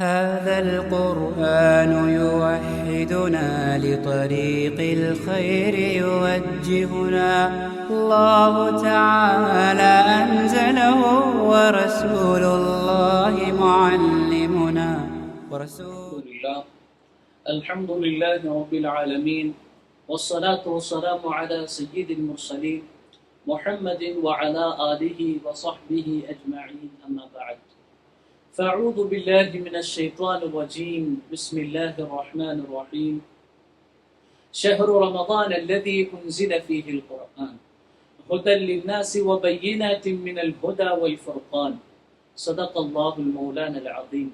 هذا القرآن يوحدنا لطريق الخير يوجهنا الله تعالى أنزله ورسول الله معلمنا الحمد لله رب العالمين والصلاة والسلام على سيد المرسلين محمد وعلى آله وصحبه أجمعين أما بعد فأعوذ بالله من الشيطان الرجيم بسم الله الرحمن الرحيم شهر رمضان الذي أنزل فيه القرآن هدى للناس وبينات من الهدى والفرقان صدق الله المولانا العظيم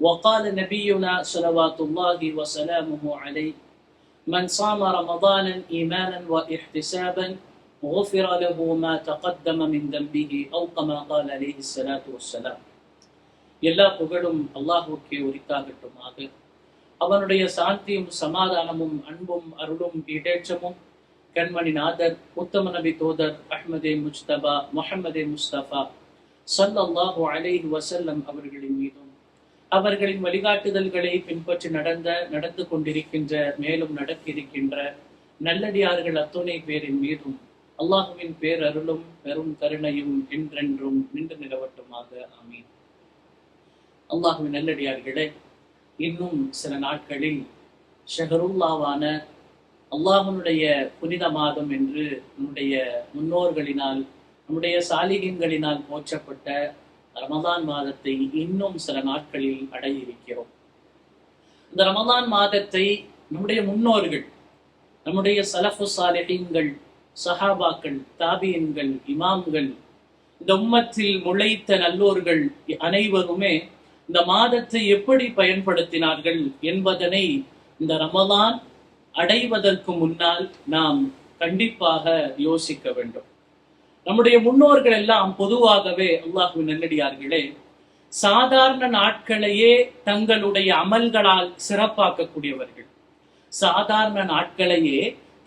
وقال نبينا صلوات الله وسلامه عليه من صام رمضانا إيمانا واحتسابا غفر له ما تقدم من ذنبه أو كما قال عليه الصلاة والسلام. எல்லா புகழும் அல்லாஹ்வுக்கே உரித்தாகட்டுமாக. அவனுடைய சாந்தியும் சமாதானமும் அன்பும் அருளும் ஈடேற்றமும் கண்மணி நாதர் உத்தம நபி தோதர் அஹ்மதே முஜ்தபா முஹம்மதே முஸ்தபா ஸல்லல்லாஹு அலைஹி வஸல்லம் அவர்களின் மீதும் அவர்களின் வழிகாட்டுதல்களை பின்பற்றி நடந்து கொண்டிருக்கின்ற மேலும் நடக்கிருக்கின்ற நல்லடியார்கள் அத்துணை பேரின் மீதும் அல்லாஹுவின் பேரருளும் பெரும் கருணையும் என்றென்றும் நின்று நிலவட்டுமாக. ஆமீன். அல்லாஹுவின் நல்லடியார்களே, இன்னும் சில நாட்களில் ஷஹருல்லாவான அல்லாஹனுடைய புனித மாதம் என்று நம்முடைய முன்னோர்களினால் நம்முடைய சாலிகங்களினால் போற்றப்பட்ட ரமதான் மாதத்தை இன்னும் சில நாட்களில் அடைய இருக்கிறோம். இந்த ரமதான் மாதத்தை நம்முடைய முன்னோர்கள், நம்முடைய சலஃபு சாலிஹீன்கள், சஹாபாக்கள், தாபியன்கள், இமாம்கள், இந்த உம்மத்தில் முளைத்த நல்லோர்கள் அனைவருமே இந்த மாதத்தை எப்படி பயன்படுத்தினார்கள் என்பதனை இந்த ரமதான் அடைவதற்கு முன்னால் நாம் கண்டிப்பாக யோசிக்க வேண்டும். நம்முடைய முன்னோர்கள் எல்லாம் பொதுவாகவே அல்லாஹ்வின் நல்லடியார்களே சாதாரண நாட்களையே தங்களுடைய அமல்களால் சிறப்பாக்கக்கூடியவர்கள். சாதாரண நாட்களையே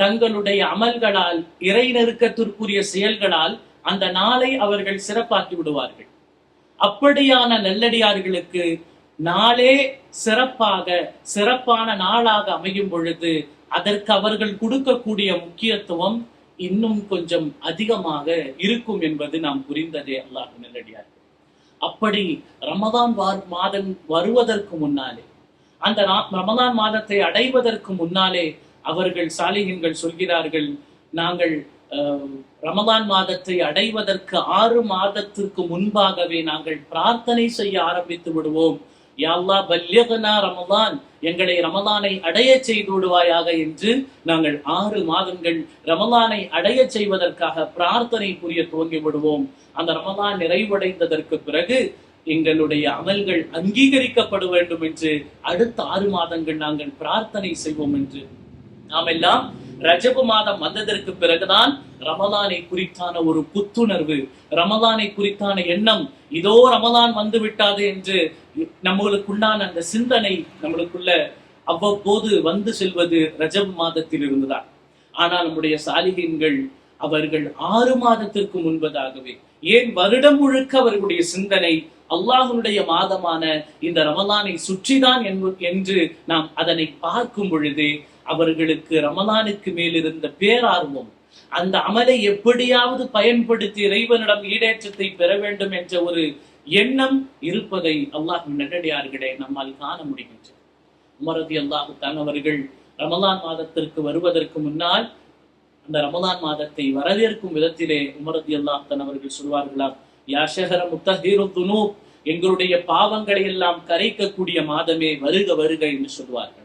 தங்களுடைய அமல்களால், இறை நெருக்கத்திற்குரிய செயல்களால் அந்த நாளை அவர்கள் சிறப்பாக்கி விடுவார்கள். அப்படியான நல்லடியார்களுக்கு நாளே சிறப்பான நாளாக அமையும் பொழுது அதற்கு அவர்கள் கொடுக்கக்கூடிய முக்கியத்துவம் இன்னும் கொஞ்சம் அதிகமாக இருக்கும் என்பது நாம் புரிந்ததே அல்லாஹ் நல்லடியார்கள். அப்படி ரமதான் மாதம் வருவதற்கு முன்னாலே, அந்த ரமதான் மாதத்தை அடைவதற்கு முன்னாலே அவர்கள் சாலிஹீன்கள் சொல்கிறார்கள், நாங்கள் ரமதான் மாதத்தை அடைவதற்கு 6 மாதத்திற்கு முன்பாகவே நாங்கள் பிரார்த்தனை செய்ய ஆரம்பித்து விடுவோம். யா அல்லாஹ் பல்லிக்னா ரமதான், எங்களை ரமதானை அடைய செய்து விடுவாயாக என்று நாங்கள் 6 மாதங்கள் ரமதானை அடைய செய்வதற்காக பிரார்த்தனை புரிய துவங்கி விடுவோம். அந்த ரமதான் நிறைவடைந்ததற்கு பிறகு எங்களுடைய அமல்கள் அங்கீகரிக்கப்பட வேண்டும் என்று அடுத்த 6 மாதங்கள் நாங்கள் பிரார்த்தனை செய்வோம் என்று நாம் எல்லாம் ரஜபு மாதம் வந்ததற்கு பிறகுதான் ரமலானை குறித்தான ஒரு புத்துணர்வு, ரமலானை குறித்தான எண்ணம், இதோ ரமலான் வந்து விட்டாது என்று நம்மளுக்குள்ளான அந்த சிந்தனை நம்மளுக்குள்ள அவ்வப்போது வந்து செல்வது ரஜபு மாதத்தில் இருந்துதான். ஆனால் நம்முடைய சாலிஹீன்கள் அவர்கள் 6 மாதத்திற்கு முன்பதாகவே, ஏன் வருடம் முழுக்க அவர்களுடைய சிந்தனை அல்லாஹ்வுடைய மாதமான இந்த ரமலானை சுற்றிதான் என்று நாம் அதனை பார்க்கும் பொழுது அவர்களுக்கு ரமலானுக்கு மேல் இருந்த பேரார்வம், அந்த அமலை எப்படியாவது பயன்படுத்தி இறைவனிடம் ஈடேற்றத்தை பெற வேண்டும் என்ற ஒரு எண்ணம் இருப்பதை அல்லாஹ்வின் நல்லடியார்களே நம்மால் காண முடிகின்றது. உமர் ரலியல்லாஹு தஆலா அவர்கள் ரமலான் மாதத்திற்கு வருவதற்கு முன்னால் அந்த ரமலான் மாதத்தை வரவேற்கும் விதத்திலே உமர் ரலியல்லாஹு தஆலா அவர்கள் சொல்வார்களாம், யா ஷஹர முத்தஹிரு துனூப், எங்களுடைய பாவங்களை எல்லாம் கரைக்கக்கூடிய மாதமே வருக வருக என்று சொல்வார்கள்.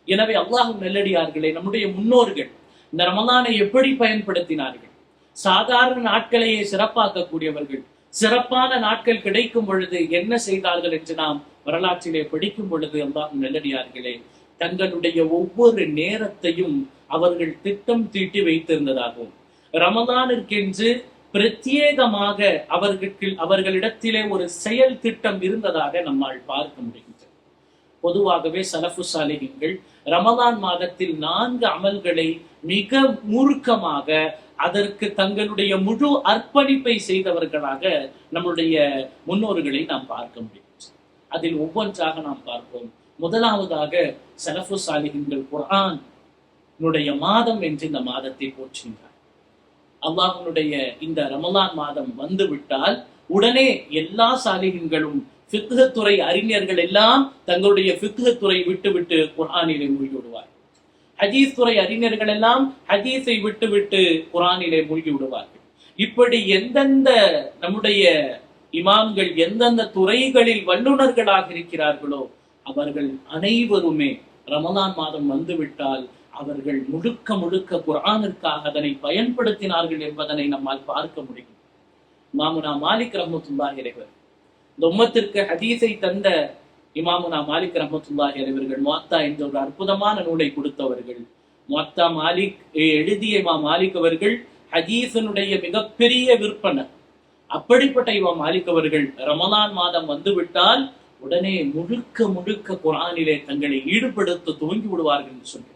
எனவே அல்லாஹ்வின் நல்லடியார்களே, நம்முடைய முன்னோர்கள் இந்த ரமலானை எப்படி பயன்படுத்தினார்கள்? சாதாரண நாட்களையே சிறப்பாக்கக்கூடியவர்கள். சிறப்பான நாட்கள் கிடைக்கும் பொழுது என்ன செய்தார்கள் என்று நாம் வரலாற்றிலே படிக்கும் பொழுது அல்லாஹ்வின் நல்லடியார்களே, தங்களுடைய ஒவ்வொரு நேரத்தையும் அவர்கள் திட்டம் தீட்டி வைத்திருந்ததாகவும், ரமலானிற்கென்று பிரத்யேகமாக அவர்களிடத்திலே ஒரு செயல் திட்டம் இருந்ததாக நம்மால் பார்க்க முடிகின்றது. பொதுவாகவே சலஃபு சாலிஹீன்கள் ரமலான் மாதத்தில் 4 அமல்களை மிக மூர்க்கமாக அதற்கு தங்களுடைய முழு அர்ப்பணிப்பை செய்தவர்களாக நம்முடைய முன்னோர்களை நாம் பார்க்க முடியும். அதில் ஒவ்வொன்றாக நாம் பார்ப்போம். முதலாவதாக ஸலஃபு சாலிஹீன்கள் குர்ஆனுடைய மாதம் என்று இந்த மாதத்தை போற்றுகின்றார். அல்லாஹ்வுடைய இந்த ரமலான் மாதம் வந்துவிட்டால் உடனே எல்லா சாலிஹீன்களும் ஃபிக்ஹ் துறை அறிஞர்கள் எல்லாம் தங்களுடைய ஃபிக்ஹ் துறை விட்டுவிட்டு குர்ஆனிலே மூழ்கி விடுவார். ஹதீஸ் துறை அறிஞர்கள் எல்லாம் ஹதீஸை விட்டுவிட்டு குர்ஆனிலே மூழ்கி விடுவார்கள். இப்படி எந்தெந்த நம்முடைய இமாம்கள் எந்தெந்த துறைகளில் வல்லுநர்களாக இருக்கிறார்களோ அவர்கள் அனைவருமே ரமலான் மாதம் வந்துவிட்டால் அவர்கள் முழுக்க முழுக்க குர்ஆனிற்காக அதனை பயன்படுத்தினார்கள் என்பதனை நம்மால் பார்க்க முடியும். இமாமுனா மாலிக் ரஹ்மத்துல்லாஹி அலைஹி இந்த உம்மத்திற்கு ஹதீஸை தந்த இமாமுனா மாலிக் ரஹ்மத்துல்லாஹி அலைஹி அவர்கள் முவத்தா என்ற ஒரு அற்புதமான நூலை கொடுத்தவர்கள். முவத்தா மாலிக் எழுதிய இமாம் மாலிக் அவர்கள் ஹதீஸினுடைய மிகப்பெரிய விற்பனர். அப்படிப்பட்ட இமாம் மாலிக் அவர்கள் ரமலான் மாதம் வந்துவிட்டால் உடனே முழுக்க முழுக்க குர்ஆனிலே தங்களை ஈடுபடுத்த துவங்கி விடுவார்கள் என்று சொல்கிறார்.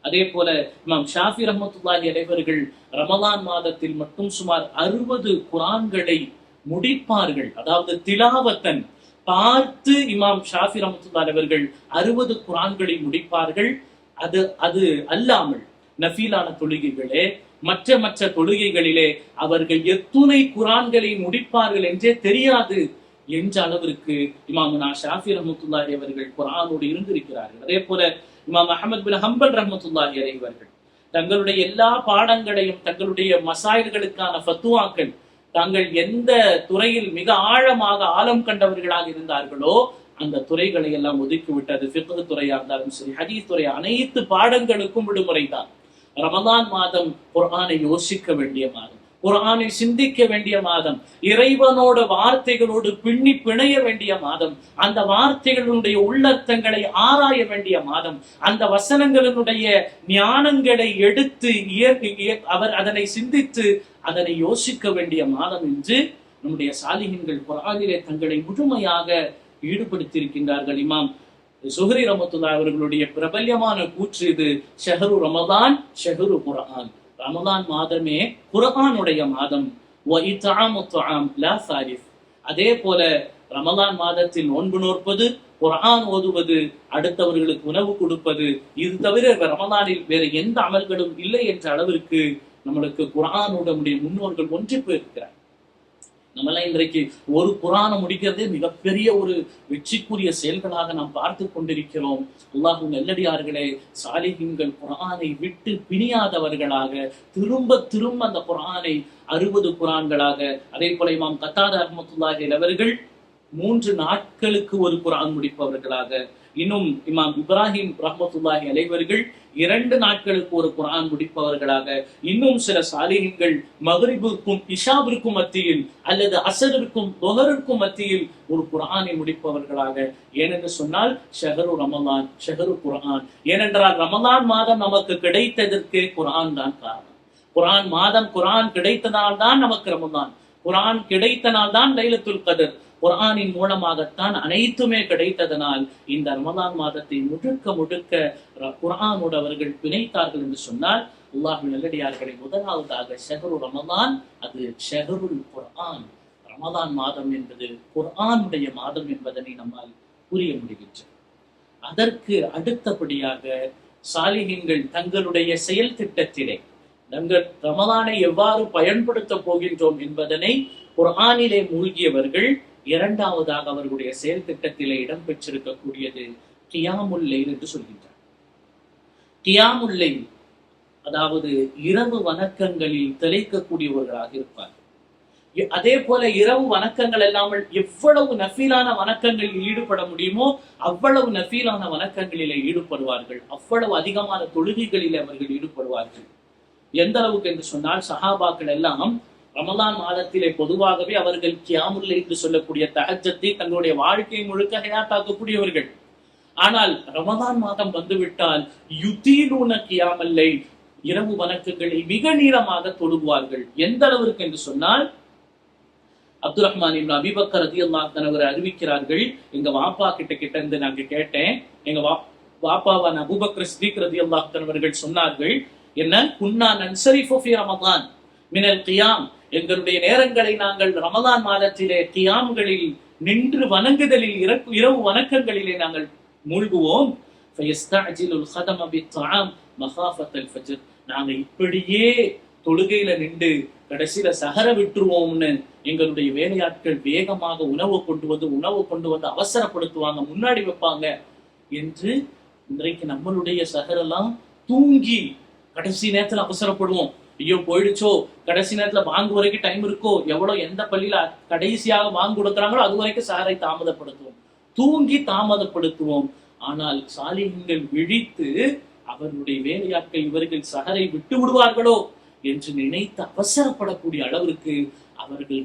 அதே போல இமாம் ஷாஃபி ரஹ்மத்துல்லாஹி அலைஹி அவர்கள் ரமலான் மாதத்தில் மட்டும் சுமார் 60 குர்ஆன்களை முடிப்பார்கள். அதாவது திலாவத்தன் பார்த்து இமாம் ஷாஃபி ரஹ்மத்துல்லாஹி அவர்கள் 60 குர்ஆன்களை முடிப்பார்கள். அது அல்லாமல் நஃபீலான தொழுகைகளே மற்ற தொழுகைகளிலே அவர்கள் எத்துணை குர்ஆன்களை முடிப்பார்கள் என்றே தெரியாது என்ற அளவிற்கு இமாமுனா ஷாஃபி ரஹ்மத்துல்லாஹி அவர்கள் குர்ஆனோடு இருந்திருக்கிறார்கள். அதே போல இமாம் அஹ்மத் பின் ஹம்பல் ரஹ்மத்துல்லாஹி அலைஹி அவர்கள் தங்களுடைய எல்லா பாடங்களையும் தங்களுடைய மசாயில்களுக்கான ஃபத்வாக்கள் தாங்கள் எந்த துறையில் மிக ஆழமாக ஆழம் கண்டவர்களாக இருந்தார்களோ அந்த துறைகளை எல்லாம் ஒதுக்கிவிட்டது. ஃபிக்ஹ் துறையா இருந்தாலும் சரி, ஹதீஸ் துறை, அனைத்து பாடங்களுக்கும் விடுமுறை தான். ரமலான் மாதம் குர்ஆனை யோசிக்க வேண்டிய மாதம், குர்ஆனை சிந்திக்க வேண்டிய மாதம், இறைவனோட வார்த்தைகளோடு பின்னி பிணைய வேண்டிய மாதம், அந்த வார்த்தைகளுடைய உள்ளர்த்தங்களை ஆராய வேண்டிய மாதம், அந்த வசனங்களினுடைய ஞானங்களை எடுத்து அவர் அதனை சிந்தித்து அதனை யோசிக்க வேண்டிய மாதம் என்று நம்முடைய சாலிஹீன்கள் குர்ஆனிலே தங்களை முழுமையாக ஈடுபடுத்தியிருக்கின்றார்கள். இமாம் சுஹ்ரி ரஹ்மத்துல்லாஹி அவர்களுடைய பிரபல்யமான கூற்று இது, ஷஹ்ரு ரமலான் ஷஹ்ரு குர்ஆன். ரமலான் மாதமே குர்ஆனுடைய மாதம். அதே போல ரமலான் மாதத்தில் நோன்பு நோற்பது, குர்ஆன் ஓதுவது, அடுத்தவர்களுக்கு உணவு கொடுப்பது, இது தவிர ரமலானில் வேற எந்த அமல்களும் இல்லை என்ற அளவிற்கு நம்மளுக்கு குர்ஆனோட நம்முடைய முன்னோர்கள் ஒன்று போயிருக்கிறார். நம்மளாம் இன்றைக்கு ஒரு குர்ஆனை முடிக்கிறதே மிகப்பெரிய ஒரு வெற்றிக்குரிய செயல்களாக நாம் பார்த்து கொண்டிருக்கிறோம். அல்லாஹ்வின் நல்லடியார்களே, சாலிஹீன்கள் குர்ஆனை விட்டு பிணியாதவர்களாக திரும்ப அந்த குர்ஆனை 60 குர்ஆன்களாக, அதே போல இமாம் கத்தாதா ரஹ்மத்துல்லாஹி அலைஹி அவர்கள் 3 நாட்களுக்கு ஒரு குர்ஆன் முடிப்பவர்களாக, இன்னும் இமாம் இப்ராஹிம் ரஹ்மத்துல்லாஹி அலைஹி அவர்கள் 2 நாட்களுக்கு ஒரு குர்ஆன் முடிப்பவர்களாக, இன்னும் சில சாலிஹீன்கள் மக்ரிபுக்கும் இஷாவிற்கும் மத்தியில் அல்லது அஸரிற்கும் துஹருக்கும் மத்தியில் ஒரு குர்ஆனை முடிப்பவர்களாக. ஏனென்று சொன்னால் ஷஹ்ரு ரமலான் ஷஹ்ரு குர்ஆன். ஏனென்றால் ரமலான் மாதம் நமக்கு கிடைத்ததற்கு குர்ஆன் தான் காரணம். குர்ஆன் மாதம், குர்ஆன் கிடைத்ததால் தான் நமக்கு ரமலான், குர்ஆன் கிடைத்தனால் தான் லைலத்துல் கத்ர், குர்ஆனின் மூலமாகத்தான் அனைத்துமே கிடைத்ததனால் இந்த ரமலான் மாதத்தை முழுக்க குர்ஆனோடு அவர்கள் பிணைத்தார்கள் என்று சொன்னால் அல்லாஹ்வின் நல்லடியார்களை, முதலாவதாக ஷஹ்ரு ரமலான், அது ஷஹ்ருல் குர்ஆன். ரமலான் மாதம் என்பது குர்ஆனுடைய மாதம் என்பதனை நம்மால் புரிய முடிகின்றது. அதற்கு அடுத்தபடியாக சாலிஹீன்கள் தங்களுடைய செயல் திட்டத்திலே நாங்கள் ரமலானை எவ்வாறு பயன்படுத்த போகின்றோம் என்பதனை குர்ஆனிலே மூழ்கியவர்கள் இரண்டாவதாக அவர்களுடைய செயல் திட்டத்திலே இடம்பெற்றிருக்கக்கூடியது கியாமுல் லைல் என்று சொல்கின்றார். கியாமுல் லைல் அதாவது இரவு வணக்கங்களில் திளைக்கக்கூடியவர்களாக இருப்பார். அதே போல இரவு வணக்கங்கள் இல்லாமல் எவ்வளவு நஃபீலான வணக்கங்களில் ஈடுபட முடியுமோ அவ்வளவு நஃபீலான வணக்கங்களிலே ஈடுபடுவார்கள். அவ்வளவு அதிகமான தொழுகைகளிலே அவர்கள் ஈடுபடுவார்கள். எந்த அளவுக்கு என்று சொன்னால் சஹாபாக்கள் எல்லாம் ரமலான் மாதத்திலே பொதுவாகவே அவர்கள் கியாமுல் லைல் என்று சொல்லக்கூடிய தஹஜ்ஜத்தை தங்களுடைய வாழ்க்கை முழுக்க ஹயாத்தாக்கக்கூடியவர்கள். ஆனால் ரமலான் மாதம் வந்துவிட்டால் யுதீலூன கியாமுல் லைல், இரவு வணக்கங்களை மிக நீளமாக தொழுவார்கள். எந்த அளவிற்கு என்று சொன்னால் அப்துல் ரஹ்மான் இப்னு அபீ பக்கர் ரலியல்லாஹு அன்ஹு அறிவிக்கிறார்கள், எங்க வாப்பா கிட்ட இருந்து நாங்க கேட்டேன், எங்க வாப்பாவான அபூபக்கர் சித்திக் ரலியல்லாஹு அன்ஹு அவர்கள் சொன்னார்கள், என்ன குன்னா நன்சரிஃபு ஃபீ ரமலான் மினல் கியாம், எங்களுடைய நேரங்களை நாங்கள் ரமலான் மாதத்திலே கியாம்களில் நின்று வணங்குதலில் இரவு வணக்கங்களிலே நாங்கள் மூழ்குவோம். நாங்க இப்படியே தொழுகையில நின்று கடைசியில சஹர விட்டுருவோம்னு எங்களுடைய வேலையாட்கள் வேகமாக உணவு கொண்டு வந்து அவசரப்படுத்துவாங்க, முன்னாடி வைப்பாங்க என்று இன்றைக்கு நம்மளுடைய சஹரெல்லாம் தூங்கி கடைசி நேரத்துல அவசரப்படுவோம். ஐயோ போயிடுச்சோ, கடைசி நேரத்துல வாங்கு வரைக்கும் டைம் இருக்கோ, எவ்வளவு எந்த பள்ளியில கடைசியாக வாங்கு கொடுக்குறாங்களோ அது வரைக்கும் சஹரை தாமதப்படுத்துவோம், தூங்கி தாமதப்படுத்துவோம். ஆனால் சாலிஹீன்கள் விழித்து அவர்களுடைய வேலையாட்கள் இவர்கள் சஹரை விட்டு விடுவார்களோ என்று நினைத்து அவசரப்படக்கூடிய அளவிற்கு அவர்கள்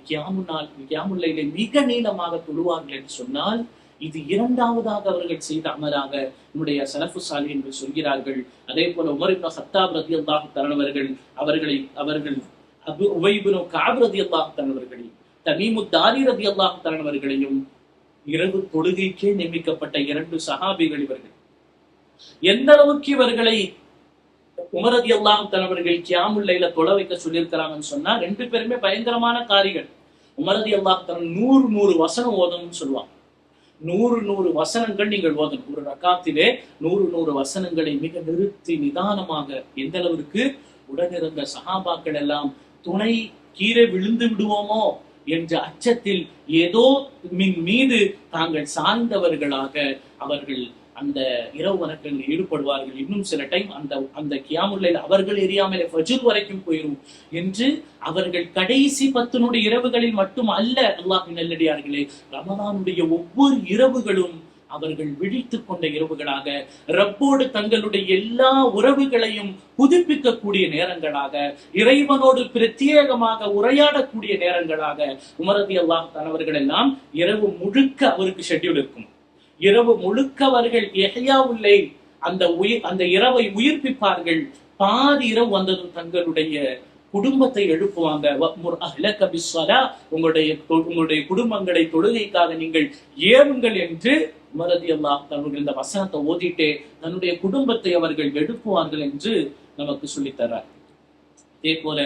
கியாமுல்லைலை மிக நீளமாக தொழுவார்கள் என்று சொன்னால், இது இரண்டாவதாக அவர்கள் செய்த அமலாக நம்முடைய ஸலஃபு ஸாலிஹீன்கள் சொல்கிறார்கள். அதே போல உமர் இப்னு கத்தாப் ரலியல்லாஹு தஆலா அவர்கள் உபய் இப்னு கஅப் ரலியல்லாஹு தஆலா தமீமுத் தாரி ரலியல்லாஹு தஆலா இரவு தொழுகைக்கே நியமிக்கப்பட்ட 2 சஹாபிகள் இவர்கள். எந்த அளவுக்கு இவர்களை உமர் ரலியல்லாஹு தஆலா அவர்கள் கியாமுல் லைல தொழ வைக்க சொல்லியிருக்கிறாங்கன்னு சொன்னா, 2 பேருமே பயங்கரமான காரிகள். உமர் ரலியல்லாஹு தஆலா 100 வசனம் ஓதணும்னு சொல்லுவாங்க. 100 வசனங்கள் நீங்கள் ஓதணும். ஒரு ரக்காத்திலே 100 வசனங்களை மிக நிறுத்தி நிதானமாக, எந்த அளவிற்கு உடனிருந்த சஹாபாக்கள் எல்லாம் துணை கீழே விழுந்து விடுவோமோ என்ற அச்சத்தில் ஏதோ மீது தாங்கள் சார்ந்தவர்களாக அவர்கள் அந்த இரவு வணக்கங்களில் ஈடுபடுவார்கள். இன்னும் சில டைம் அந்த கியாமுல்லைல் அவர்கள் எரியாமலே ஃபஜ்ர் வரைக்கும் போயிடும் என்று அவர்கள் கடைசி 10 இரவுகளில் மட்டும் அல்ல, அல்லாஹ்வின் நல்லடியார்களே, ரமலானுடைய ஒவ்வொரு இரவுகளும் அவர்கள் விழித்துக் கொண்ட இரவுகளாக, ரப்போடு தங்களுடைய எல்லா உறவுகளையும் புதுப்பிக்கக்கூடிய நேரங்களாக, இறைவனோடு பிரத்யேகமாக உரையாடக்கூடிய நேரங்களாக உமர் ரலியல்லாஹு தஆலா அவர்கள் எல்லாம் இரவு முழுக்க அவருக்கு ஷெட்யூல் இருக்கும். இரவு முழுக்க அவர்கள் இஹ்யாவுல்லை அந்த இரவை உயிர்ப்பிப்பார்கள். பாதி இரவு வந்ததும் தங்களுடைய குடும்பத்தை எழுப்புவாங்க. உங்களுடைய குடும்பங்களை தொழுகைக்காக நீங்கள் ஏவுங்கள் என்று உமர் ரலியல்லாஹு தஆலா இந்த வசனத்தை ஓதிட்டே தன்னுடைய குடும்பத்தை அவர்கள் எழுப்புவார்கள் என்று நமக்கு சொல்லித்தரார். அதே போல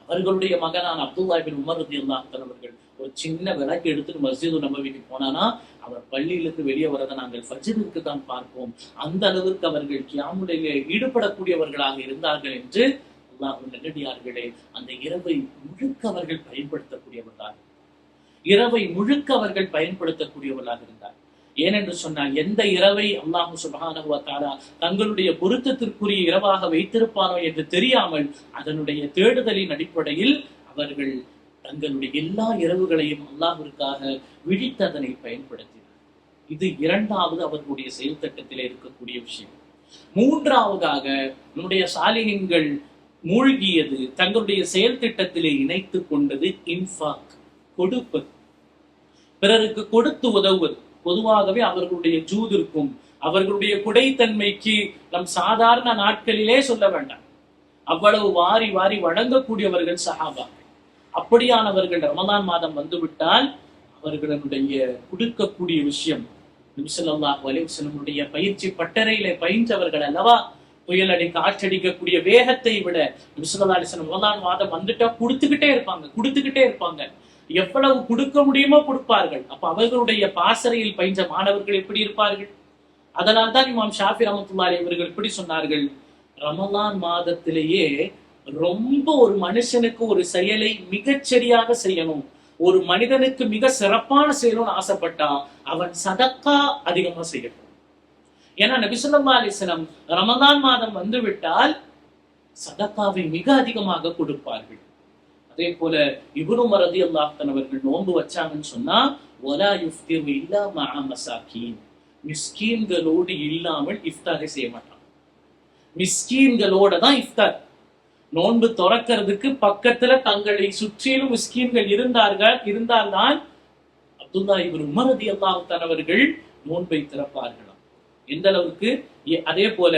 அவர்களுடைய மகனான அப்துல்லாஹ் இப்னு உமர் ரலியல்லாஹு தஆலா அவர்கள் ஒரு சின்ன விளக்கு எடுத்துட்டு மஸ்ஜிது நபவிக்கு போனானா அவர் பள்ளியிலிருந்து வெளியே வரதை நாங்கள் ஃபஜ்ருக்கு தான் பார்ப்போம். அந்த அளவிற்கு அவர்கள் கியாமுல்லைலே ஈடுபடக்கூடியவர்களாக இருந்தார்கள் என்று அல்லாஹ்வின் நல்லடியார்களே, அந்த இரவை முழுக்க அவர்கள் பயன்படுத்தக்கூடியவர்களாக இருந்தார். ஏனென்று சொன்னால், எந்த இரவை அல்லாஹ் சுப்ஹானஹு வ தஆலா தங்களுடைய பொருத்தத்திற்குரிய இரவாக வைத்திருப்பானோ என்று தெரியாமல் அதனுடைய தேடுதலின் அடிப்படையில் அவர்கள் தங்களுடைய எல்லா இரவுகளையும் அல்லாஹ்விற்காக விழித்து அதனை பயன்படுத்தினார். இது இரண்டாவது அவர்களுடைய செயல் திட்டத்திலே இருக்கக்கூடிய விஷயம். மூன்றாவதாக நம்முடைய சாலிஹீன்கள் மூழ்கியது, தங்களுடைய செயல் திட்டத்திலே இணைத்துக் கொண்டது இன்ஃபாக், கொடுப்பது, பிறருக்கு கொடுத்து உதவுவது. பொதுவாகவே அவர்களுடைய ஜூதிற்கும் அவர்களுடைய குடைத்தன்மைக்கு நம் சாதாரண நாட்களிலே சொல்ல வேண்டாம், அவ்வளவு வாரி வாரி வழங்கக்கூடியவர்கள் சஹாபா. அப்படியானவர்கள் ரமலான் மாதம் வந்துவிட்டால் அவர்களுடைய கொடுக்கக்கூடிய விஷயம், நபி ஸல்லல்லாஹு அலைஹி வஸல்லமுடைய பயிற்சி பட்டறையிலே பயின்றவர்கள் அல்லவா. புயல் அடிக்க காற்றடிக்கக்கூடிய வேகத்தை விட நபி ஸல்லல்லாஹு அலைஹி வஸல்லம் ரமலான் மாதம் வந்துட்டா கொடுத்துக்கிட்டே இருப்பாங்க. எவ்வளவு கொடுக்க முடியுமோ கொடுப்பார்கள். அப்ப அவர்களுடைய பாசறையில் பயின்ற மாணவர்கள் எப்படி இருப்பார்கள்? அதனால் தான் இமாம் ஷாஃபி ரஹ்மத்துல்லாஹி அலைஹி அவர்கள் இப்படி சொன்னார்கள், ரமலான் மாதத்திலேயே ரொம்ப ஒரு மனுஷனுக்கு ஒரு செயலை மிகச்சரியாக செய்யணும், ஒரு மனிதனுக்கு மிக சிறப்பான செய்யணும்னு ஆசைப்பட்டா அவன் சதக்கா அதிகமா செய்யணும். ஏன்னா நபி ஸல்லல்லாஹு அலைஹி வஸல்லம் ரமலான் மாதம் வந்து விட்டால் சதக்காவை மிக அதிகமாக கொடுப்பார்கள். அதே போல இப்னு உமர் ரலியல்லாஹு தஆலா அவர்கள் நோன்பு வச்சாங்கன்னு சொன்னா, வலா யுஃப்திரு இல்லா மஅ மசாகீன், மிஸ்கீன்களோடு இல்லாமல் இஃப்தாரை செய்ய மாட்டாங்க. மிஸ்கீன்களோட தான் இஃப்தார். நோன்பு துறக்கிறதுக்கு பக்கத்துல தங்களை சுற்றிலும் மிஸ்கீன்கள் இருந்தால்தான் அப்துல்லாஹ் இப்னு உமர் ரலியல்லாஹு தஆலா அவர்கள் நோன்பை திறப்பார்களாம். எந்த அளவுக்கு? அதே போல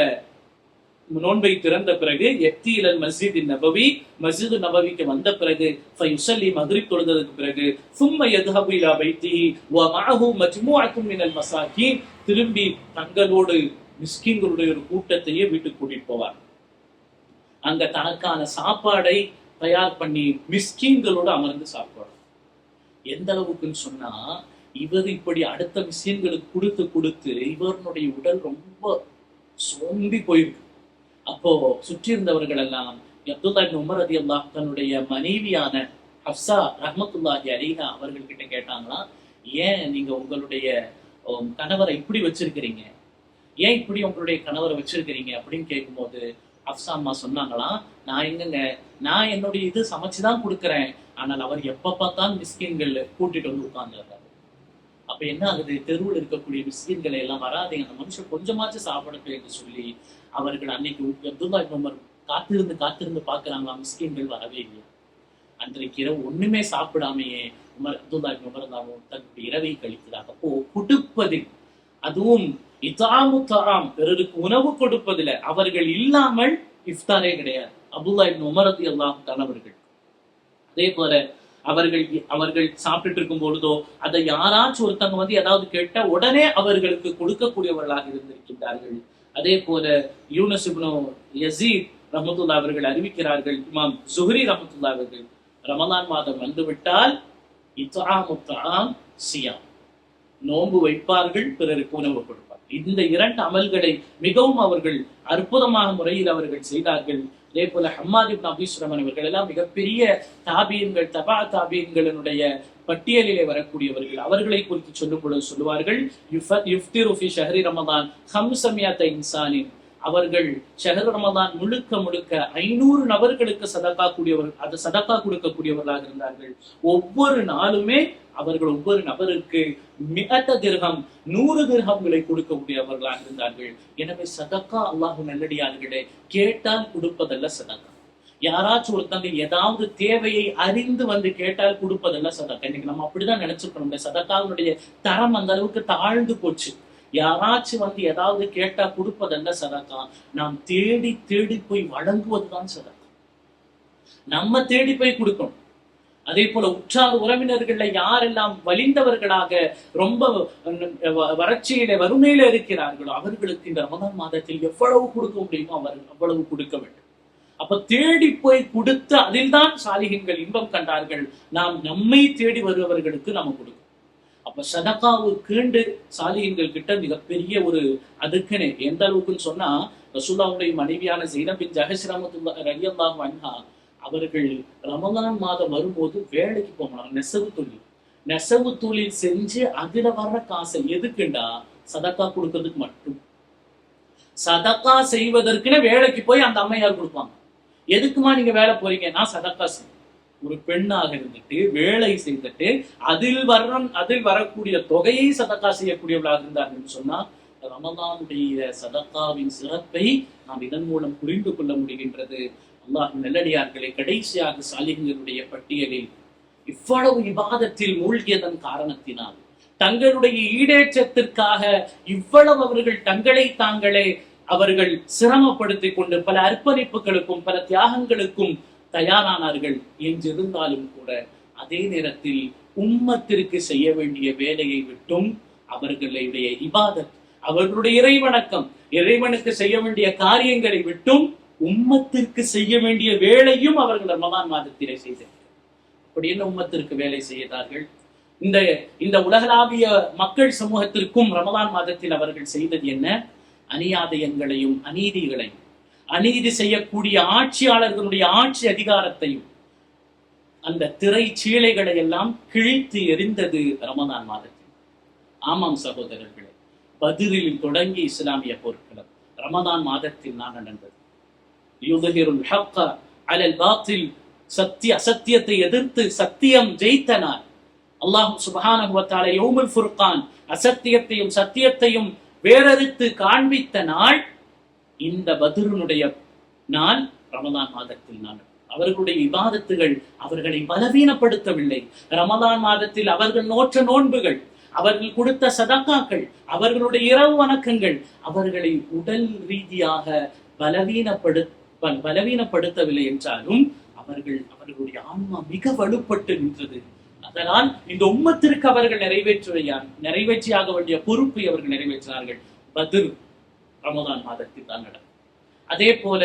நோன்பை திறந்த பிறகு எத்திலல் மஸ்ஜித் நபவி, மஸ்ஜித் நபவிக்கு வந்த பிறகு ஃபயுஸல்லி மக்ரிப் தொழுததுக்கு பிறகு சும்ம யذهபு இலா பைத்திஹி வ மஅஹு மஜ்மூஅத்துன் மினல் மசாகீன், திரும்பி தங்களோடு மிஸ்கீன்களுடைய ஒரு கூட்டத்தையே வீட்டுக்கு கூட்டிட்டு போவார். அங்க தனக்கான சாப்பாடை தயார் பண்ணி மிஸ்கீன்களோடு அமர்ந்து சாப்பிடுவார். எந்த அளவுக்குன்னு சொன்னா, இவர் இப்படி அடுத்த விஷயங்களுக்கு கொடுத்து கொடுத்து இவருடைய உடல் ரொம்ப சோம்பி போயிருக்கு. அப்போ சுற்றி இருந்தவர்கள் எல்லாம் அப்துல்லா இப்னு உமர் ரலியல்லாஹு தன்னுடைய மனைவியான ஹப்ஸா ரஹ்மத்துல்லாஹி அலைஹா அவர்கள்கிட்ட கேட்டாங்களாம், ஏன் நீங்க உங்களுடைய கணவரை இப்படி வச்சிருக்கிறீங்க, ஏன் இப்படி உங்களுடைய கணவரை வச்சிருக்கிறீங்க அப்படின்னு கேட்கும்போது ஹப்ஸா அம்மா சொன்னாங்களாம், நான் எங்கங்க, நான் என்னுடைய இது சமைச்சுதான் கொடுக்குறேன், ஆனால் அவர் எப்ப பார்த்தாலும் மிஸ்கின்கள் கூட்டிட்டு வந்து உட்கார்ந்துடுறாரு. அப்ப என்ன ஆகுது, தெருவில் இருக்கக்கூடிய மிஸ்கின்களை எல்லாம் வராதீங்க, அந்த மனுஷன் கொஞ்சமாச்சும் சாப்பிடட்டும் என்று சொல்லி அவர்கள் அன்னைக்கு அப்துல்லா இப்னு உமர் காத்திருந்து பார்க்கிறாங்களா, மிஸ்கின்கள் வரவே இல்லை. அன்றைக்கு இரவு ஒண்ணுமே சாப்பிடாமையே அப்துல்லா இப்னு உமர் தன்னுடைய இரவை கழிக்கிறாங்க. அப்போ கொடுப்பதில், அதுவும் இதாமு தாம், பிறருக்கு உணவு கொடுப்பதில் அவர்கள் இல்லாமல் இஃப்தாரே கிடையாது. அப்துல்லா இப்னு உமர் ரலியல்லாஹு தஆலா அவர்கள் அதே போல அவர்கள் சாப்பிட்டு இருக்கும் பொழுதோ அதை யாராச்சும் ஒருத்தவங்க வந்து ஏதாவது கேட்ட உடனே அவர்களுக்கு கொடுக்கக்கூடியவர்களாக இருந்திருக்கின்றார்கள். அதே போல யூனஸ் இப்னு யஸீத் ரஹ்மத்துல்லாஹி அவர்கள் அறிவிக்கிறார்கள், இமாம் ஸுஹ்ரி ரஹ்மத்துல்லாஹி அவர்கள், ரமலான் மாதம் வந்துவிட்டால் இத்ஆமு தஆம் சியாம், நோன்பு வைப்பார்கள், பிறருக்கு உணவு கொடுப்பார்கள். இந்த இரண்டு அமல்களை மிகவும் அவர்கள் அற்புதமான முறையில் அவர்கள் செய்தார்கள். அதே போல ஹம்மாத் இப்னு அபீ சுலைமான் அவர்கள் எல்லாம் மிகப்பெரிய தாபீன்கள், தபா தாபீன்களினுடைய பட்டியலிலே வரக்கூடியவர்கள். அவர்களை குறித்து சொல்லும் பொழுது சொல்லுவார்கள், யுஃப்திரு ஃபி ஷஹ்ரி ரமதான் 500 இன்சானின், அவர்கள் ஷஹர் ரமதான் முழுக்க 500 நபர்களுக்கு சதக்கா கொடுக்கக்கூடியவர்களாக இருந்தார்கள். ஒவ்வொரு நாளுமே அவர்கள் ஒவ்வொரு நபருக்கு 100 திர்ஹம் 100 திர்ஹம்களை கொடுக்கக்கூடியவர்களாக இருந்தார்கள். எனவே சதக்கா அல்லாஹ்வின் நல்லடியார்களே, கேட்டால் கொடுப்பதல்ல சதக்கா. யாராச்சும் ஒருத்தங்க ஏதாவது தேவையை அறிந்து வந்து கேட்டால் கொடுப்பதல்ல சதக்கா. இன்னைக்கு நம்ம அப்படிதான் நினைச்சிருக்கணும். சதக்காவுடைய தரம் அந்த அளவுக்கு தாழ்ந்து போச்சு. யாராச்சும் வந்து ஏதாவது கேட்டா கொடுப்பதல்ல சதக்கா, நாம் தேடி தேடி போய் வழங்குவதுதான் சதக்கா. நம்ம தேடி போய் கொடுக்கணும். அதே போல உற்றார் உறவினர்கள்ல யாரெல்லாம் வலிந்தவர்களாக ரொம்ப வறட்சியில வறுமையில இருக்கிறார்களோ அவர்களுக்கு இந்த ரமதான் மாதத்தில் எவ்வளவு கொடுக்க முடியுமோ அவர்கள் அவ்வளவு கொடுக்க வேண்டும். அப்ப தேடி போய் கொடுத்து அதில் தான் சாலிஹீன்கள் இன்பம் கண்டார்கள். நாம் நம்மை தேடி வருபவர்களுக்கு நாம கொடுக்கணும். அப்ப சதகாவுக்கு சாலிஹீன்கள் கிட்ட மிகப்பெரிய ஒரு அதுக்குன்னு எந்த அளவுக்குன்னு சொன்னா, ரசூலுல்லாஹ்வுடைய மனைவியான ஸைனப் பின் ஜஹஷ் ரலியல்லாஹு அன்ஹா அவர்கள் ரமலான் மாதம் வரும்போது வேலைக்கு போனாங்க. நெசவு தொழில் செஞ்சு அதுல வர்ற காசை எதுக்குண்டா சதக்கா கொடுக்கறதுக்கு மட்டும். சதக்கா செய்வதற்குன்னு வேலைக்கு போய் அந்த அம்மையார் கொடுப்பாங்க. எதுக்குமா நீங்க வேலை போறீங்க? நான் சதக்கா செய்ய. ஒரு பெண்ணாக இருந்துட்டு வேலை செய்துட்டு அதில் வரக்கூடிய தொகையை சதக்கா செய்யக்கூடியவர்களாக இருந்தார்கள் சொன்னா, ரமலானுடைய சதக்காவின் சிறப்பை நாம் இதன் மூலம் புரிந்து கொள்ள முடிகின்றது. அல்லாஹ் நல்லடியார்களை, கடைசியாக சாலிஹீன்களுடைய பட்டியலில் இவ்வளவு இபாதத்தில் மூழ்கியதன் காரணத்தினால், தங்களுடைய ஈடேற்றத்திற்காக இவ்வளவு அவர்கள் தங்களை தாங்களே அவர்கள் சிரமப்படுத்திக் கொண்டு பல அர்ப்பணிப்புகளுக்கும் பல தியாகங்களுக்கும் தயாரானார்கள் என்றிருந்தாலும் கூட, அதே நேரத்தில் உம்மத்திற்கு செய்ய வேண்டிய வேலையை விட்டும் அவர்களுடைய இபாதத், அவர்களுடைய இறைவணக்கம், இறைவனுக்கு செய்ய வேண்டிய காரியங்களை விட்டும் உம்மத்திற்கு செய்ய வேண்டிய வேலையும் அவர்கள் ரமலான் மாதத்திலே செய்தார்கள். அப்படி என்ன உம்மத்திற்கு வேலை செய்தார்கள்? இந்த உலகளாவிய மக்கள் சமூகத்திற்கும் ரமலான் மாதத்தில் அவர்கள் செய்தது என்ன? அநியாயங்களையும் அநீதிகளையும், அநீதி செய்யக்கூடிய ஆட்சியாளர்களுடைய ஆட்சி அதிகாரத்தையும், அந்த திரை சீலைகளை எல்லாம் கிழித்து எறிந்தது ரமலான் மாதத்தில். ஆமாம் சகோதரர்களே, பத்ரில் தொடங்கி இஸ்லாமிய போர்க்களம் ரமலான் மாதத்தில் தான் நடந்தது. யுத்ஹிருல் ஹக்க அலல் பாத்தில், அசத்தியத்தை எதிர்த்து சத்தியம் ஜெயித்தனார். அல்லாஹ் சுப்ஹானஹு வ தஆலா யௌமுல் ஃபுர்கான், அசத்தியத்தையும் சத்தியத்தையும் வேறறுத்து காண்பித்த நாள் இந்த பத்ருனுடைய நாள் ரமலான் மாதத்தில் நான். அவர்களுடைய இபாதத்துகள் அவர்களை பலவீனப்படுத்தவில்லை. ரமலான் மாதத்தில் அவர்கள் நோற்ற நோன்புகள், அவர்கள் கொடுத்த சதக்காக்கள், அவர்களுடைய இரவு வணக்கங்கள் அவர்களை உடல் ரீதியாக பலவீனப்படுத்தவில்லை என்றாலும் அவர்களுடைய ஆன்மா மிக வலுப்பட்டு நின்றது. அதனால் இந்த உம்மத்திற்கு அவர்கள் நிறைவேற்றியாக வேண்டிய பொறுப்பை அவர்கள் நிறைவேற்றினார்கள். பத்ர் ரமலான் மாதத்தில் தான் நடக்கும். அதே போல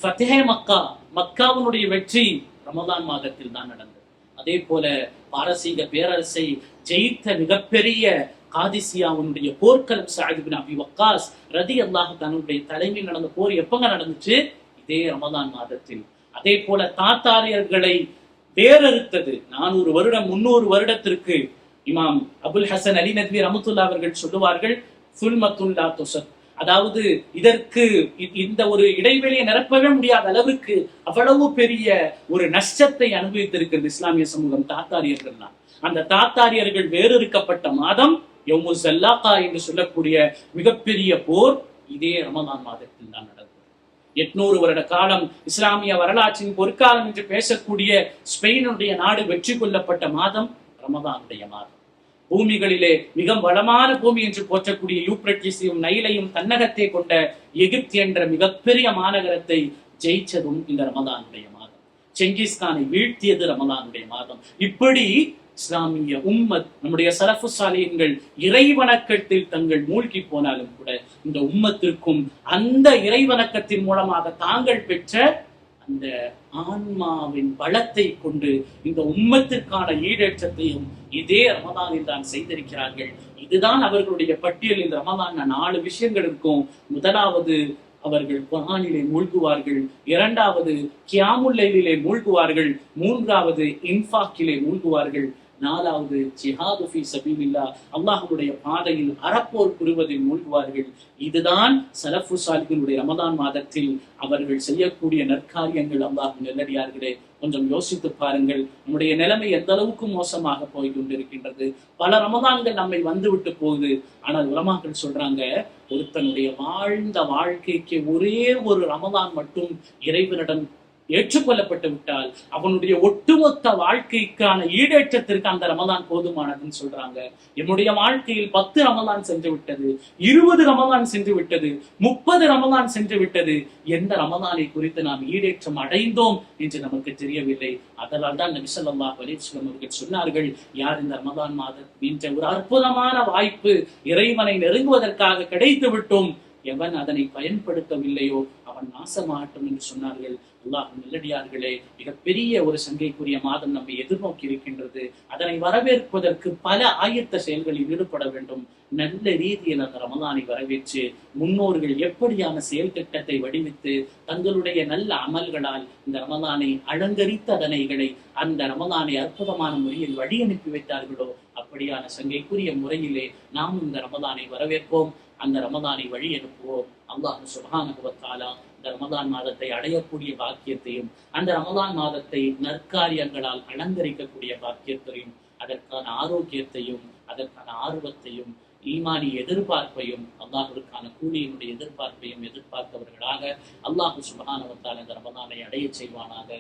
ஃபத்ஹே மக்கா, மக்காவினுடைய வெற்றி ரமலான் மாதத்தில் தான் நடந்தது. அதே போல பாரசீக பேரரசை ஜெயித்த மிகப்பெரிய காதிசியாவுடைய போர்க்களம் சஅத் இப்னு அபி வக்காஸ் ரலியல்லாஹு தன்னுடைய தலைமையில் நடந்த போர் எப்பங்க நடந்துச்சு? இதே ரமதான் மாதத்தில். அதே போல தாத்தாரியர்களை வேறறுத்தது 400 வருடம் 300 வருடத்திற்கு இமாம் அபுல் ஹசன் அலி நத்வி ரஹ்மத்துல்லாஹி அவர்கள் சொல்லுவார்கள், சுல்மத்துன் லா துஸத், அதாவது இதற்கு இந்த ஒரு இடைவெளியை நிரப்பவே முடியாத அளவுக்கு அவ்வளவு பெரிய ஒரு நஷ்டத்தை அனுபவித்திருக்கிறது இஸ்லாமிய சமூகம் தாத்தாரியர்கள். அந்த தாத்தாரியர்கள் வேறறுக்கப்பட்ட மாதம் யௌமு ஸல்லாகா என்று சொல்லக்கூடிய மிகப்பெரிய போர் இதே ரமதான் மாதத்தில் தான் நடந்தது. 800 வருட காலம் இஸ்லாமிய வரலாற்றின் பொற்காலம் என்று பேசக்கூடிய ஸ்பெயினுடைய நாடு வெற்றி கொள்ளப்பட்ட மாதம் ரமதானுடைய மாதம். பூமிகளிலே மிக வளமான பூமி என்று போற்றக்கூடிய யூப்ரட்டிஸையும் நைலையும் தன்னகத்தை கொண்ட எகிப்து என்ற மிகப்பெரிய மாநகரத்தை ஜெயிச்சதும் இந்த ரமதானுடைய மாதம். செங்கிஸ்கானை வீழ்த்தியது ரமதானுடைய மாதம். இப்படி இஸ்லாமிய உம்மத், நம்முடைய சலஃபு சாலிஹீன்கள் இறைவணக்கத்தில் தங்கள் மூழ்கி போனாலும் கூட இந்த உம்மத்திற்கும் அந்த இறைவணக்கத்தின் மூலமாக தாங்கள் பெற்ற அந்த ஆன்மாவின் பலத்தை கொண்டு இந்த உம்மத்திற்கான ஈடேற்றத்தையும் இதே ரமதானில் தான் செய்திருக்கிறார்கள். இதுதான் அவர்களுடைய பட்டியல். இந்த ரமதான் 4 விஷயங்கள் இருக்கும். முதலாவது, அவர்கள் குர்ஆனிலே மூழ்குவார்கள். 2வது, கியாமுல் லைலிலே மூழ்குவார்கள். 3வது, இன்ஃபாக்கிலே மூழ்குவார்கள். 4வது, ஜிஹாது ஃபீ சபீலில்லாஹ், அல்லாஹ்வுடைய பாதையில் அறப்போர் புரிவதில் மூழ்குவார்கள். இதுதான் சலஃபு சாலிஹீனுடைய ரமதான் மாதத்தில் அவர்கள் செய்யக்கூடிய நற்காரியங்கள். அல்லாஹ் நல்லடியார்களே, கொஞ்சம் யோசித்து பாருங்கள். நம்முடைய நிலைமை எந்த அளவுக்கு மோசமாக போய் கொண்டிருக்கின்றது. பல ரமதான்கள் நம்மை வந்துவிட்டு போகுது. ஆனால் உலமாக்கள் சொல்றாங்க, ஒருத்தனுடைய வாழ்ந்த வாழ்க்கைக்கு ஒரே ஒரு ரமதான் மட்டும் இறைவனிடம் ஏற்றுக்கொள்ளப்பட்டு விட்டால் அவனுடைய ஒட்டுமொத்த வாழ்க்கைக்கான ஈடேற்றத்திற்கு அந்த ரமதான் போதுமானதுன்னு சொல்றாங்க. என்னுடைய வாழ்க்கையில் 10 ரமதான் சென்று விட்டது, 20 ரமதான் சென்று விட்டது, 30 ரமதான் சென்று விட்டது. எந்த ரமதானை குறித்து நாம் ஈடேற்றம் அடைந்தோம் என்று நமக்கு தெரியவில்லை. அதனால் தான் நபி ஸல்லல்லாஹு அலைஹி வஸல்லம் அவர்கள் சொன்னார்கள், யார் இந்த ரமதான் மாதம் என்ற ஒரு அற்புதமான வாய்ப்பு இறைவனை நெருங்குவதற்காக கிடைத்து விட்டோம், எவன் அதனை பயன்படுத்தவில்லையோ அவன் நாசமாகட்டும் என்று சொன்னார்கள். அல்லாஹ் நல்லடியார்களே, மிகப்பெரிய ஒரு சங்கைக்குரிய மாதம் நம்மை எதிர்நோக்கி இருக்கின்றது. அதனை வரவேற்பதற்கு பல ஆயத்த செயல்களில் ஈடுபட வேண்டும். நல்ல ரீதியில் அந்த ரமதானை வரவேற்று முன்னோர்கள் எப்படியான செயல் திட்டத்தை வடிவித்து தங்களுடைய நல்ல அமல்களால் இந்த ரமதானை அலங்கரித்த அதனைகளை அந்த ரமதானை அற்புதமான முறையில் வழி அனுப்பி வைத்தார்களோ அப்படியான சங்கைக்குரிய முறையிலே நாம் இந்த ரமதானை வரவேற்போம். அந்த ரமதானை வழி அனுப்புவோம். அல்லாஹ் சுப்ஹானஹு வ தஆலா இந்த ரமதான் மாதத்தை அடையக்கூடிய பாக்கியத்தையும் அந்த ரமதான் மாதத்தை நற்காரியங்களால் அலங்கரிக்கக்கூடிய பாக்கியத்தையும் அதற்கான ஆரோக்கியத்தையும் அதற்கான ஆர்வத்தையும் ஈமானிய எதிர்பார்ப்பையும் அல்லாஹ்விற்கான கூலியினுடைய எதிர்பார்ப்பையும் எதிர்பார்த்தவர்களாக அல்லாஹ் சுப்ஹானஹு வ தஆலா இந்த ரமதானை அடைய செய்வானாக.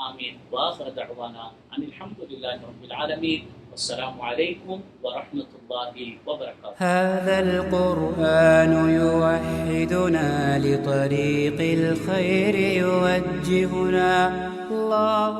ஆமீன். வாஹிரு தஅவானா அனில் ஹம்துலில்லாஹி ரப்பில் ஆலமீன். والسلام عليكم ورحمة الله وبركاته. هذا القرآن يوحدنا لطريق الخير يوجهنا. الله